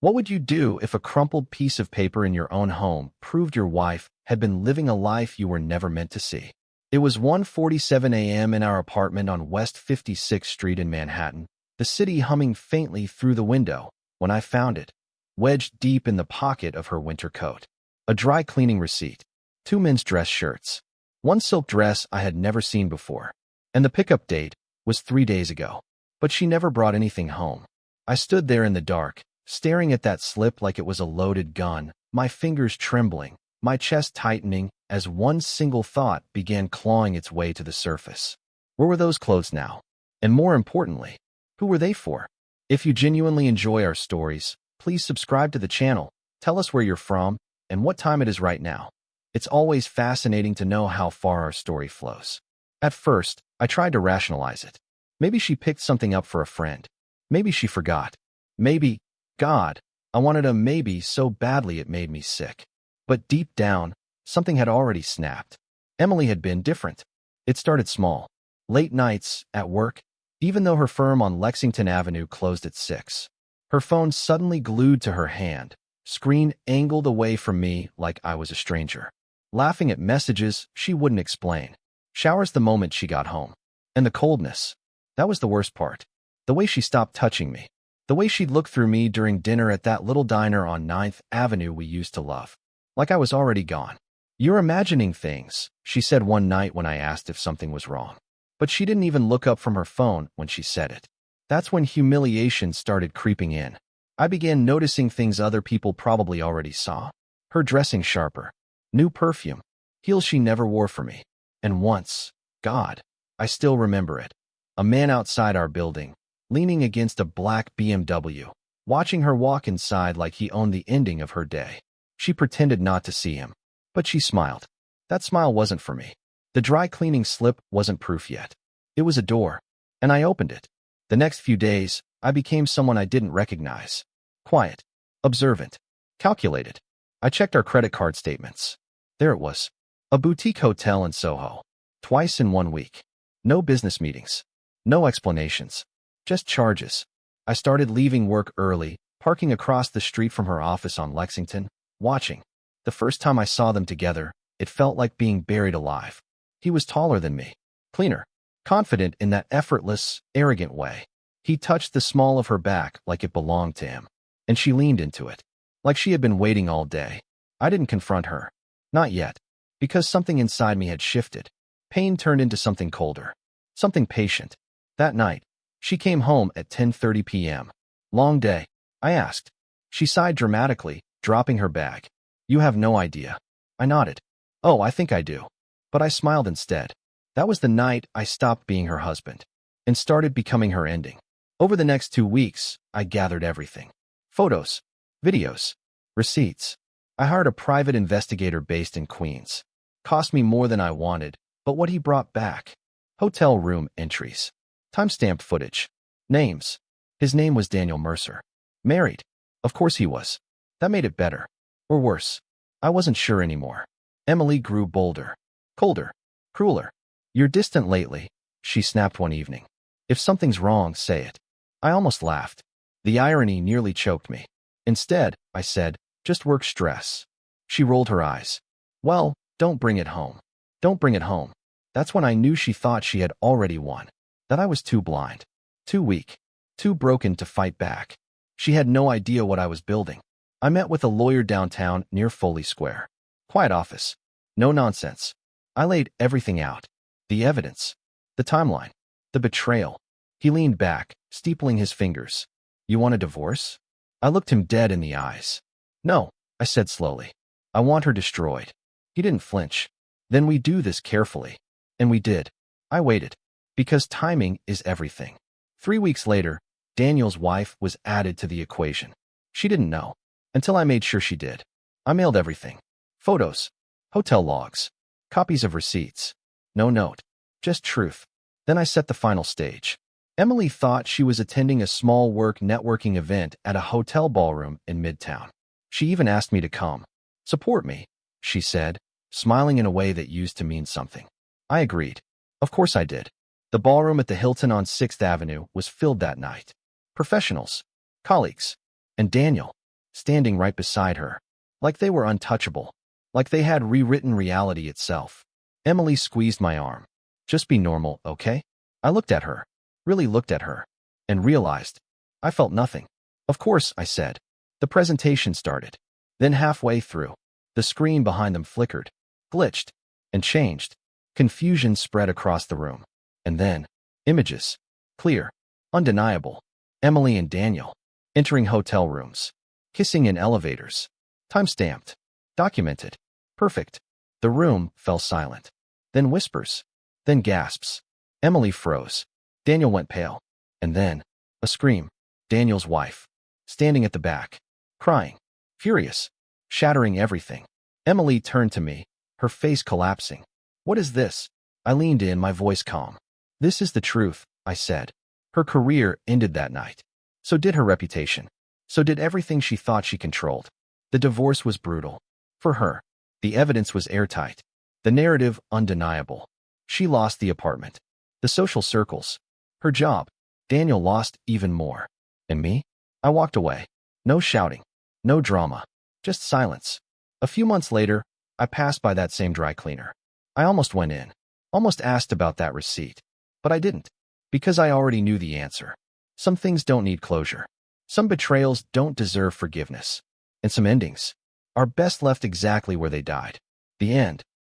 What would you do if a crumpled piece of paper in your own home proved your wife had been living a life you were never meant to see? It was 1:47 a.m. in our apartment on West 56th Street in Manhattan, the city humming faintly through the window, when I found it, wedged deep in the pocket of her winter coat. A dry cleaning receipt, 2 men's dress shirts, 1 silk dress I had never seen before, and the pickup date was 3 days ago. But she never brought anything home. I stood there in the dark, staring at that slip like it was a loaded gun, my fingers trembling, my chest tightening as one single thought began clawing its way to the surface. Where were those clothes now? And more importantly, who were they for? If you genuinely enjoy our stories, please subscribe to the channel, tell us where you're from, and what time it is right now. It's always fascinating to know how far our story flows. At first, I tried to rationalize it. Maybe she picked something up for a friend. Maybe she forgot. Maybe, God, I wanted a maybe so badly it made me sick. But deep down, something had already snapped. Emily had been different. It started small. Late nights, at work, even though her firm on Lexington Avenue closed at 6. Her phone suddenly glued to her hand, screen angled away from me like I was a stranger. Laughing at messages she wouldn't explain. Showers the moment she got home. And the coldness. That was the worst part. The way she stopped touching me. The way she'd look through me during dinner at that little diner on 9th Avenue we used to love. Like I was already gone. "You're imagining things," she said one night when I asked if something was wrong. But she didn't even look up from her phone when she said it. That's when humiliation started creeping in. I began noticing things other people probably already saw. Her dressing sharper. New perfume. Heels she never wore for me. And once, God, I still remember it. A man outside our building, leaning against a black BMW, watching her walk inside like he owned the ending of her day. She pretended not to see him, but she smiled. That smile wasn't for me. The dry cleaning slip wasn't proof yet. It was a door, and I opened it. The next few days, I became someone I didn't recognize. Quiet, observant, calculated. I checked our credit card statements. There it was. A boutique hotel in Soho. Twice in 1 week. No business meetings. No explanations. Just charges. I started leaving work early, parking across the street from her office on Lexington, watching. The first time I saw them together, it felt like being buried alive. He was taller than me. Cleaner. Confident in that effortless, arrogant way. He touched the small of her back like it belonged to him. And she leaned into it. Like she had been waiting all day. I didn't confront her. Not yet. Because something inside me had shifted. Pain turned into something colder. Something patient. That night, she came home at 10:30 p.m. Long day, I asked. She sighed dramatically, dropping her bag. "You have no idea." I nodded. "Oh, I think I do." But I smiled instead. That was the night I stopped being her husband and started becoming her ending. Over the next 2 weeks, I gathered everything. Photos, videos, receipts. I hired a private investigator based in Queens. Cost me more than I wanted, but what he brought back. Hotel room entries. Timestamped footage. Names. His name was Daniel Mercer. Married. Of course he was. That made it better. Or worse. I wasn't sure anymore. Emily grew bolder. Colder. Crueler. "You're distant lately," she snapped one evening. "If something's wrong, say it." I almost laughed. The irony nearly choked me. "Instead," I said, "just work stress." She rolled her eyes. "Well, don't bring it home. Don't bring it home." That's when I knew she thought she had already won. That I was too blind. Too weak. Too broken to fight back. She had no idea what I was building. I met with a lawyer downtown near Foley Square. Quiet office. No nonsense. I laid everything out. The evidence. The timeline. The betrayal. He leaned back, steepling his fingers. "You want a divorce?" I looked him dead in the eyes. "No," I said slowly. "I want her destroyed." He didn't flinch. "Then we do this carefully." And we did. I waited. Because timing is everything. 3 weeks later, Daniel's wife was added to the equation. She didn't know. Until I made sure she did. I mailed everything. Photos. Hotel logs. Copies of receipts. No note. Just truth. Then I set the final stage. Emily thought she was attending a small work networking event at a hotel ballroom in Midtown. She even asked me to come. "Support me," she said, smiling in a way that used to mean something. I agreed. Of course I did. The ballroom at the Hilton on 6th Avenue was filled that night. Professionals. Colleagues. And Daniel. standing right beside her, like they were untouchable, like they had rewritten reality itself. Emily squeezed my arm. Just be normal, okay? I looked at her, really looked at her, and realized I felt nothing. Of course, I said. The presentation started. Then halfway through, the screen behind them flickered, glitched, and changed. Confusion spread across the room. And then, images. Clear. Undeniable. Emily and Daniel. Entering hotel rooms. Kissing in elevators. Time-stamped. Documented. Perfect. The room fell silent. Then whispers. Then gasps. Emily froze. Daniel went pale. And then, a scream. Daniel's wife. Standing at the back. Crying. Furious. Shattering everything. Emily turned to me, her face collapsing. What is this? I leaned in, my voice calm. This is the truth, I said. Her career ended that night. So did her reputation. So did everything she thought she controlled. The divorce was brutal. For her. The evidence was airtight. The narrative undeniable. She lost the apartment. The social circles. Her job. Daniel lost even more. And me? I walked away. No shouting. No drama. Just silence. A few months later, I passed by that same dry cleaner. I almost went in. Almost asked about that receipt. But I didn't. Because I already knew the answer. Some things don't need closure. Some betrayals don't deserve forgiveness. And some endings are best left exactly where they died. The end.